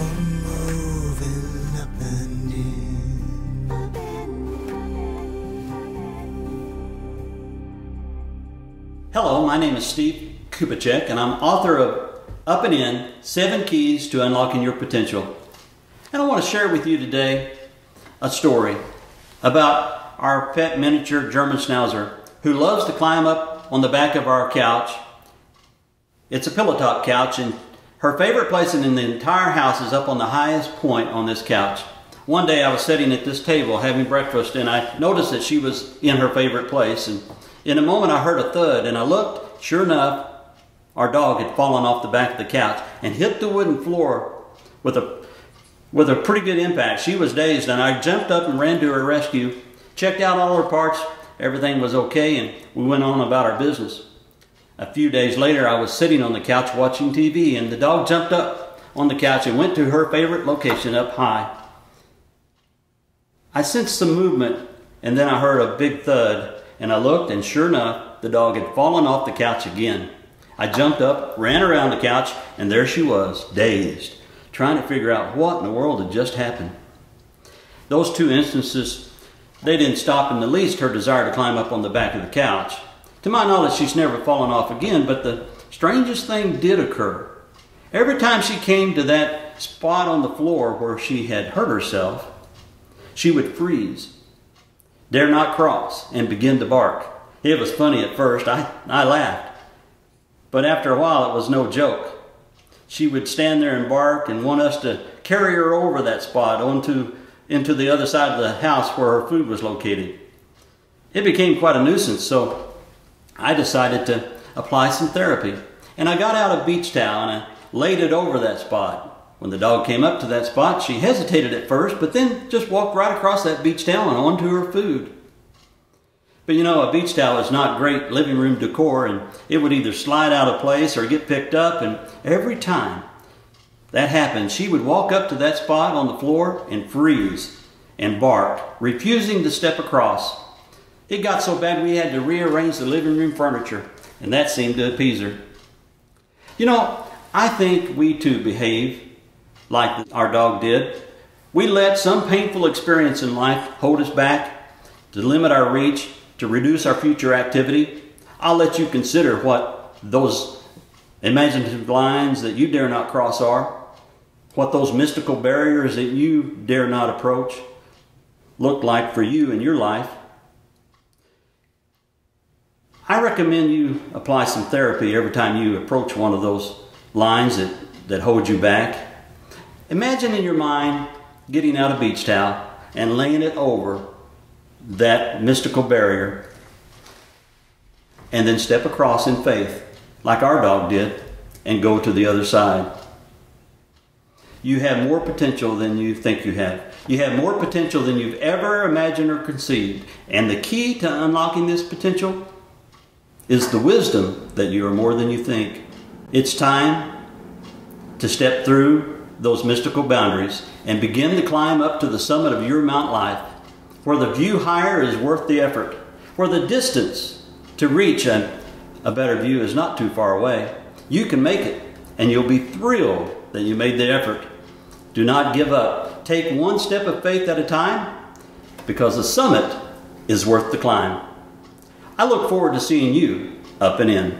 for moving up and in. Hello, my name is Steve Kupacek, and I'm author of Up and In, 7 Keys to Unlocking Your Potential. And I want to share with you today a story about our pet miniature German Schnauzer who loves to climb up on the back of our couch. It's a pillow top couch, and her favorite place in the entire house is up on the highest point on this couch. One day I was sitting at this table having breakfast, and I noticed that she was in her favorite place, and in a moment I heard a thud, and I looked. Sure enough, our dog had fallen off the back of the couch and hit the wooden floor with a pretty good impact. She was dazed, and I jumped up and ran to her rescue, checked out all her parts. Everything was okay, and we went on about our business. A few days later, I was sitting on the couch watching TV, and the dog jumped up on the couch and went to her favorite location up high. I sensed some movement, and then I heard a big thud, and I looked, and sure enough, the dog had fallen off the couch again. I jumped up, ran around the couch, and there she was, dazed, trying to figure out what in the world had just happened. Those two instances, they didn't stop in the least her desire to climb up on the back of the couch. To my knowledge, she's never fallen off again, but the strangest thing did occur. Every time she came to that spot on the floor where she had hurt herself, she would freeze, dare not cross, and begin to bark. It was funny at first. I laughed. But after a while, it was no joke. She would stand there and bark and want us to carry her over that spot into the other side of the house where her food was located. It became quite a nuisance, so I decided to apply some therapy. And I got out a beach towel and I laid it over that spot. When the dog came up to that spot, she hesitated at first, but then just walked right across that beach towel and onto her food. But you know, a beach towel is not great living room decor, and it would either slide out of place or get picked up, and every time that happened, she would walk up to that spot on the floor and freeze and bark, refusing to step across. It got so bad we had to rearrange the living room furniture, and that seemed to appease her. You know, I think we too behave like our dog did. We let some painful experience in life hold us back, to limit our reach, to reduce our future activity. I'll let you consider what those imaginative lines that you dare not cross are, what those mystical barriers that you dare not approach look like for you in your life. I recommend you apply some therapy every time you approach one of those lines that hold you back. Imagine in your mind getting out a beach towel and laying it over that mystical barrier, and then step across in faith like our dog did and go to the other side. You have more potential than you think you have. You have more potential than you've ever imagined or conceived. And the key to unlocking this potential is the wisdom that you are more than you think. It's time to step through those mystical boundaries and begin to climb up to the summit of your Mount Life, where the view higher is worth the effort, where the distance to reach a better view is not too far away. You can make it, and you'll be thrilled that you made the effort. Do not give up. Take one step of faith at a time, because the summit is worth the climb. I look forward to seeing you up and in.